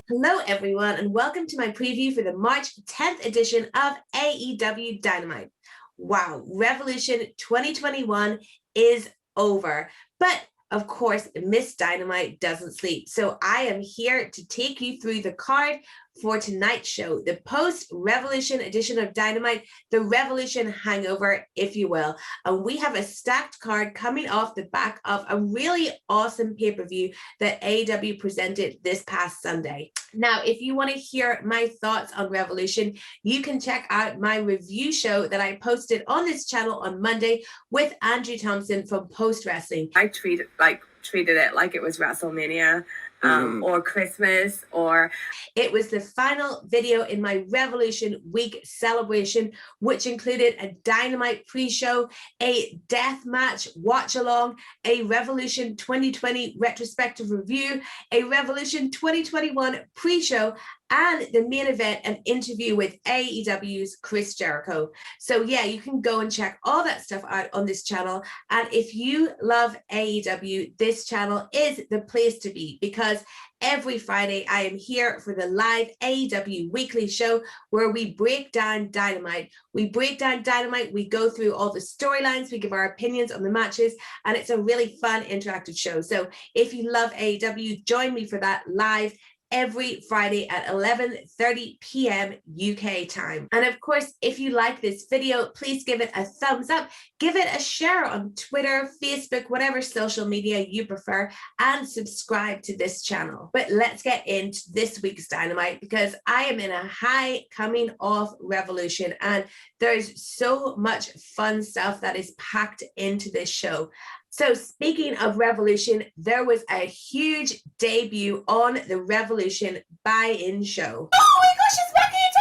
Hello, everyone, and welcome to my preview for the March 10th edition of AEW Dynamite. Wow, Revolution 2021 is over. But of course, Ms Dynamite doesn't sleep. So I am here to take you through the card for tonight's show, the post-Revolution edition of Dynamite, the Revolution hangover, if you will. And we have a stacked card coming off the back of a really awesome pay-per-view that AEW presented this past Sunday. Now, if you want to hear my thoughts on Revolution, you can check out my review show that I posted on this channel on Monday with Andrew Thompson from Post Wrestling. I treated it like it was WrestleMania. Or Christmas, or it was the final video in my Revolution Week celebration, which included a Dynamite pre-show, a death match watch along, a Revolution 2020 retrospective review, a Revolution 2021 pre-show, and the main event, an interview with AEW's Chris Jericho. So yeah, you can go and check all that stuff out on this channel. And if you love AEW, this channel is the place to be, because every Friday I am here for the live AEW Weekly show where we break down Dynamite. We break down Dynamite, we go through all the storylines, we give our opinions on the matches, and it's a really fun, interactive show. So if you love AEW, join me for that live every Friday at 11:30 p.m. UK time. And of course, if you like this video, please give it a thumbs up, give it a share on Twitter, Facebook, whatever social media you prefer, and subscribe to this channel. But let's get into this week's Dynamite, because I am in a high coming off Revolution, and there's so much fun stuff that is packed into this show. So speaking of Revolution, there was a huge debut on the Revolution buy-in show. Oh my gosh, it's Maki Itoh!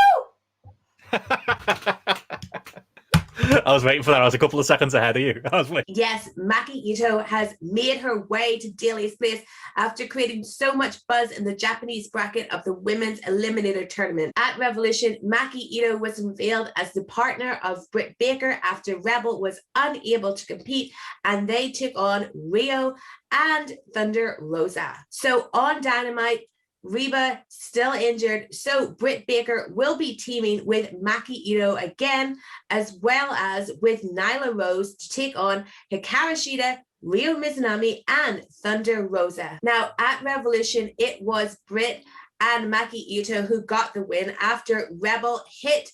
I was waiting for that. I was a couple of seconds ahead of you. I was waiting. Yes, Maki Itoh has made her way to Daily's Place after creating so much buzz in the Japanese bracket of the Women's Eliminator Tournament. At Revolution, Maki Itoh was unveiled as the partner of Britt Baker after Rebel was unable to compete, and they took on Rio and Thunder Rosa. So on Dynamite, Reba still injured, so Britt Baker will be teaming with Maki Itoh again, as well as with Nyla Rose to take on Hikaru Shida, Rio Mizunami, and Thunder Rosa. Now at Revolution, it was Britt and Maki Itoh who got the win after Rebel hit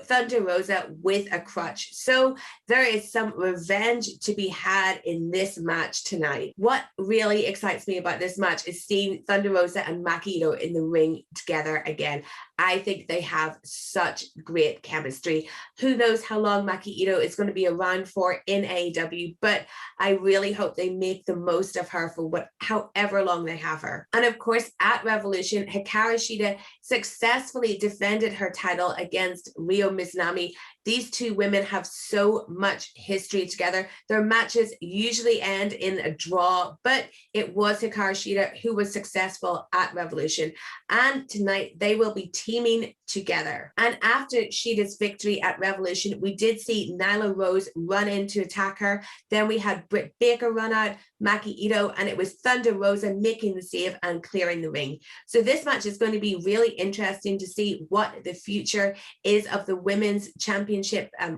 Thunder Rosa with a crutch. So there is some revenge to be had in this match tonight. What really excites me about this match is seeing Thunder Rosa and Maki Itoh in the ring together again. I think they have such great chemistry. Who knows how long Maki Itoh is going to be around for in AEW, but I really hope they make the most of her for however long they have her. And of course, at Revolution, Hikaru Shida successfully defended her title against Rio Mizunami. These two women have so much history together. Their matches usually end in a draw, but it was Hikaru Shida who was successful at Revolution. And tonight they will be teaming together. And after Shida's victory at Revolution, we did see Nyla Rose run in to attack her. Then we had Britt Baker run out, Maki Itoh, and it was Thunder Rosa making the save and clearing the ring. So this match is going to be really interesting to see what the future is of the women's championship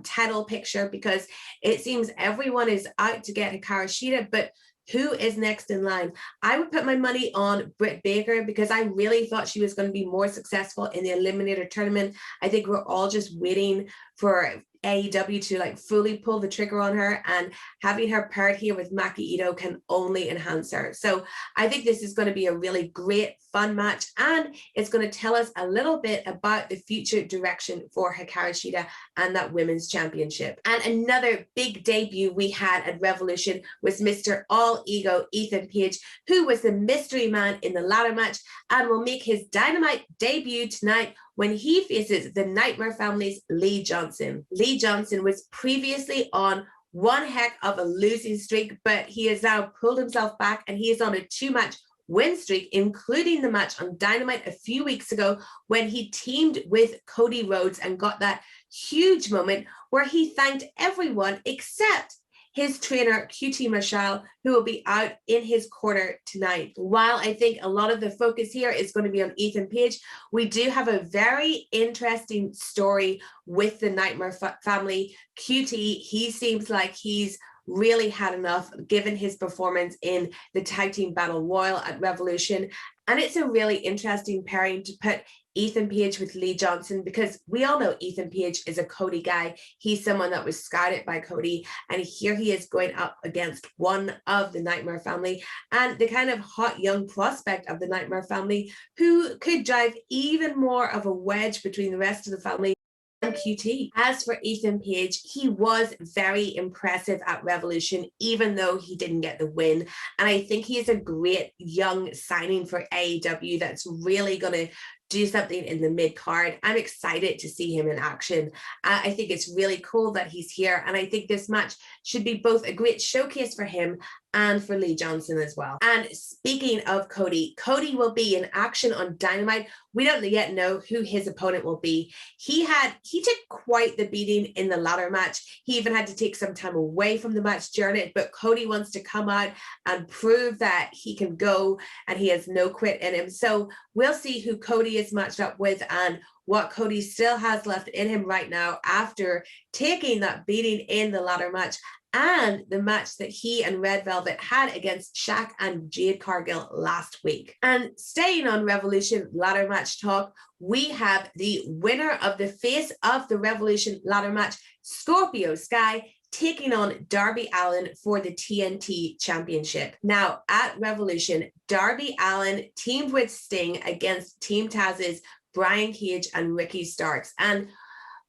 title picture, because it seems everyone is out to get Hikaru Shida, but who is next in line? I would put my money on Britt Baker, because I really thought she was going to be more successful in the Eliminator Tournament. I think we're all just waiting for AEW to fully pull the trigger on her, and having her paired here with Maki Itoh can only enhance her. So I think this is going to be a really great, fun match, and it's going to tell us a little bit about the future direction for Hikaru Shida and that women's championship. And another big debut we had at Revolution was Mr. All Ego Ethan Page, who was the mystery man in the ladder match and will make his Dynamite debut tonight when he faces the Nightmare Family's Lee Johnson. Lee Johnson was previously on one heck of a losing streak, but he has now pulled himself back, and he is on a 2-match win streak, including the match on Dynamite a few weeks ago when he teamed with Cody Rhodes and got that huge moment where he thanked everyone except his trainer, QT Marshall, who will be out in his corner tonight. While I think a lot of the focus here is going to be on Ethan Page, we do have a very interesting story with the Nightmare family. QT, he seems like he's really had enough given his performance in the tag team battle royal at Revolution. And it's a really interesting pairing to put Ethan Page with Lee Johnson, because we all know Ethan Page is a Cody guy. He's someone that was scouted by Cody, and here he is going up against one of the Nightmare family and the kind of hot young prospect of the Nightmare family who could drive even more of a wedge between the rest of the family and QT. As for Ethan Page, he was very impressive at Revolution, even though he didn't get the win. And I think he is a great young signing for AEW that's really going to do something in the mid-card. I'm excited to see him in action. I think it's really cool that he's here, and I think this match should be both a great showcase for him and for Lee Johnson as well. And speaking of Cody, Cody will be in action on Dynamite. We don't yet know who his opponent will be. He took quite the beating in the ladder match. He even had to take some time away from the match during it, but Cody wants to come out and prove that he can go and he has no quit in him. So we'll see who Cody is matched up with and what Cody still has left in him right now after taking that beating in the ladder match and the match that he and Red Velvet had against Shaq and Jade Cargill last week. And staying on Revolution ladder match talk, we have the winner of the face of the Revolution ladder match, Scorpio Sky, taking on Darby Allin for the TNT Championship. Now, at Revolution, Darby Allin teamed with Sting against Team Taz's Brian Cage and Ricky Starks. And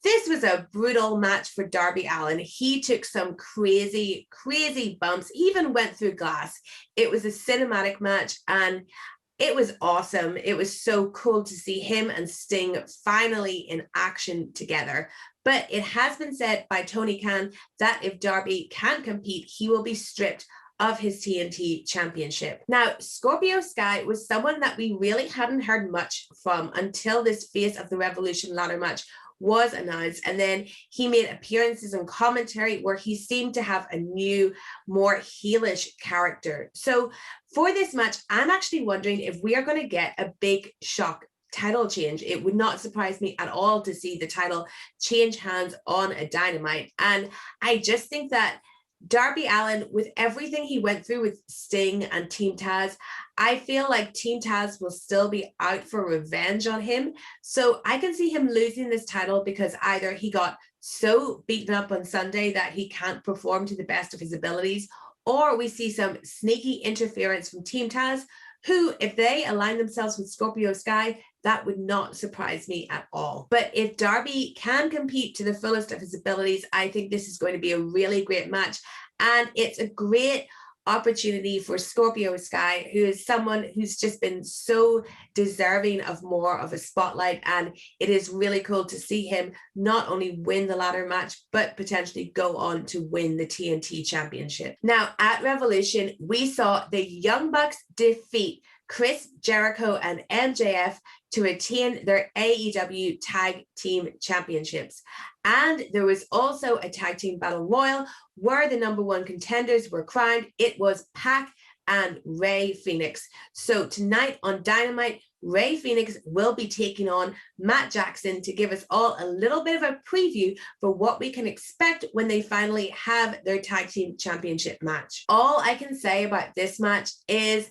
this was a brutal match for Darby Allin. He took some crazy, crazy bumps. He even went through glass. It was a cinematic match, and it was awesome. It was so cool to see him and Sting finally in action together. But it has been said by Tony Khan that if Darby can't compete, he will be stripped of his TNT championship. Now, Scorpio Sky was someone that we really hadn't heard much from until this Face of the Revolution ladder match was announced, and then he made appearances and commentary where he seemed to have a new, more heelish character. So for this match, I'm actually wondering if we are going to get a big shock title change. It would not surprise me at all to see the title change hands on a Dynamite. And I just think that Darby Allin, with everything he went through with Sting and Team Taz, I feel like Team Taz will still be out for revenge on him. So I can see him losing this title because either he got so beaten up on Sunday that he can't perform to the best of his abilities, or we see some sneaky interference from Team Taz, who, if they align themselves with Scorpio Sky, that would not surprise me at all. But if Darby can compete to the fullest of his abilities, I think this is going to be a really great match. And it's a great opportunity for Scorpio Sky, who is someone who's just been so deserving of more of a spotlight. And it is really cool to see him not only win the ladder match, but potentially go on to win the TNT championship. Now, at Revolution, we saw the Young Bucks defeat Chris Jericho and MJF to attain their AEW Tag Team Championships. And there was also a Tag Team Battle Royal where the number one contenders were crowned. It was Pac and Rey Fenix. So tonight on Dynamite, Rey Fenix will be taking on Matt Jackson to give us all a little bit of a preview for what we can expect when they finally have their Tag Team Championship match. All I can say about this match is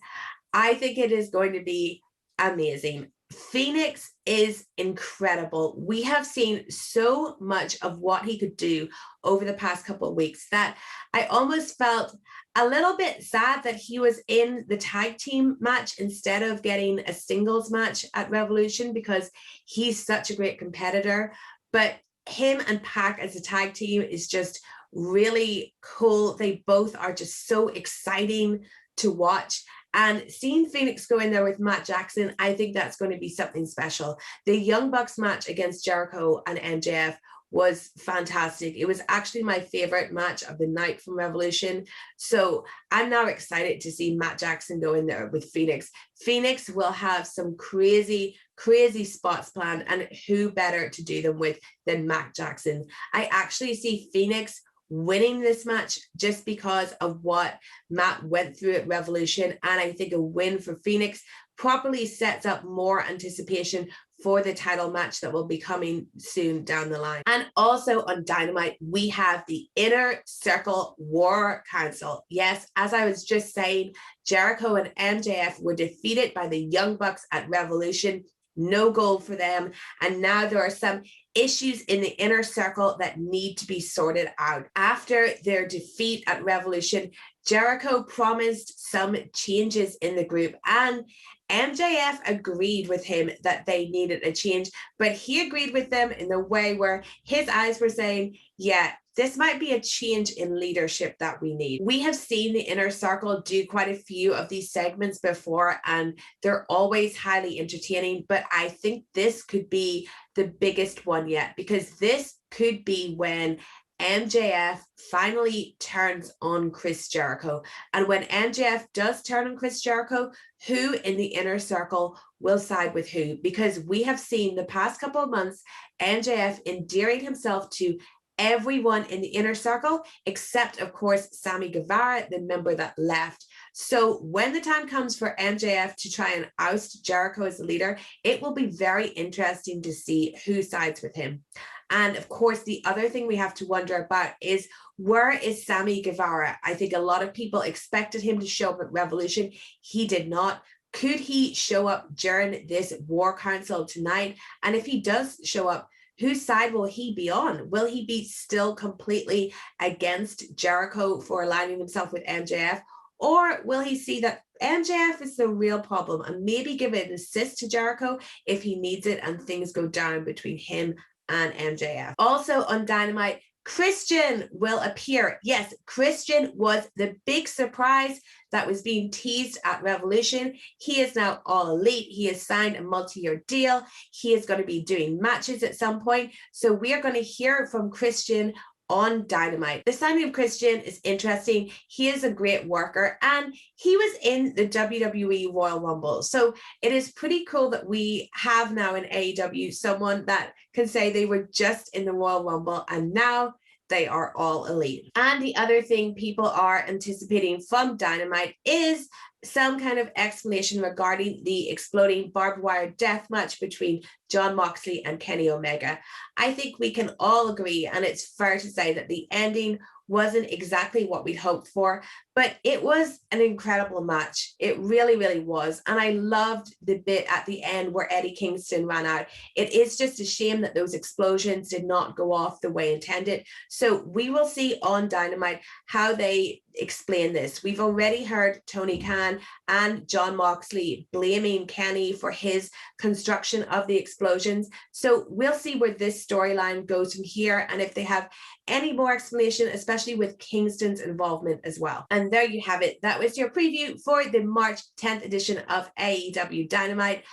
I think it is going to be amazing. Fenix is incredible. We have seen so much of what he could do over the past couple of weeks that I almost felt a little bit sad that he was in the tag team match instead of getting a singles match at Revolution, because he's such a great competitor. But him and Pac as a tag team is just really cool. They both are just so exciting to watch. And seeing Fenix go in there with Matt Jackson, I think that's going to be something special. The Young Bucks match against Jericho and MJF was fantastic. It was actually my favorite match of the night from Revolution. So I'm now excited to see Matt Jackson go in there with Fenix. Fenix will have some crazy, crazy spots planned, and who better to do them with than Matt Jackson? I actually see Fenix winning this match just because of what Matt went through at Revolution. And I think a win for Fenix properly sets up more anticipation for the title match that will be coming soon down the line. And also on Dynamite, we have the Inner Circle War Council. Yes, as I was just saying, Jericho and MJF were defeated by the Young Bucks at Revolution. No goal for them. And now there are some issues in the Inner Circle that need to be sorted out. After their defeat at Revolution, Jericho promised some changes in the group, and MJF agreed with him that they needed a change, but he agreed with them in the way where his eyes were saying, yeah, this might be a change in leadership that we need. We have seen the Inner Circle do quite a few of these segments before, and they're always highly entertaining, but I think this could be the biggest one yet, because this could be when MJF finally turns on Chris Jericho. And when MJF does turn on Chris Jericho, who in the Inner Circle will side with who? Because we have seen the past couple of months, MJF endearing himself to everyone in the Inner Circle, except, of course, Sammy Guevara, the member that left. So when the time comes for MJF to try and oust Jericho as the leader, it will be very interesting to see who sides with him. And of course, the other thing we have to wonder about is, where is Sammy Guevara? I think a lot of people expected him to show up at Revolution. He did not. Could he show up during this War Council tonight? And if he does show up, whose side will he be on? Will he be still completely against Jericho for aligning himself with MJF? Or will he see that MJF is the real problem and maybe give an assist to Jericho if he needs it and things go down between him and MJF? Also on Dynamite, Christian will appear. Yes, Christian was the big surprise that was being teased at Revolution. He is now All Elite. He has signed a multi-year deal. He is going to be doing matches at some point. So we are going to hear from Christian on Dynamite. The signing of Christian is interesting. He is a great worker, and he was in the WWE Royal Rumble. So it is pretty cool that we have now in AEW someone that can say they were just in the Royal Rumble and now they are All Elite. And the other thing people are anticipating from Dynamite is some kind of explanation regarding the exploding barbed wire death match between Jon Moxley and Kenny Omega. I think we can all agree, and it's fair to say, that the ending wasn't exactly what we'd hoped for, but it was an incredible match. It really, really was. And I loved the bit at the end where Eddie Kingston ran out. It is just a shame that those explosions did not go off the way intended. So we will see on Dynamite how they explain this. We've already heard Tony Khan and Jon Moxley blaming Kenny for his construction of the explosions. So we'll see where this storyline goes from here, and if they have any more explanation, especially with Kingston's involvement as well. And there you have it. That was your preview for the March 10th edition of AEW Dynamite.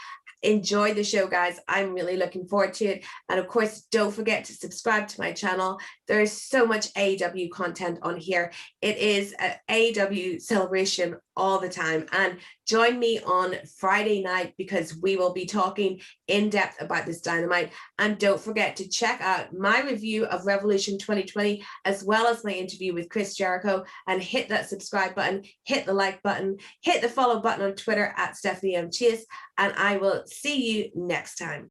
Enjoy the show, guys. I'm really looking forward to it. And of course, don't forget to subscribe to my channel. There is so much AEW content on here. It is an AEW celebration all the time. And join me on Friday night, because we will be talking in depth about this Dynamite. And don't forget to check out my review of Revolution 2020, as well as my interview with Chris Jericho, and hit that subscribe button, hit the like button, hit the follow button on Twitter at Stephanie M. Chase, and I will see you next time.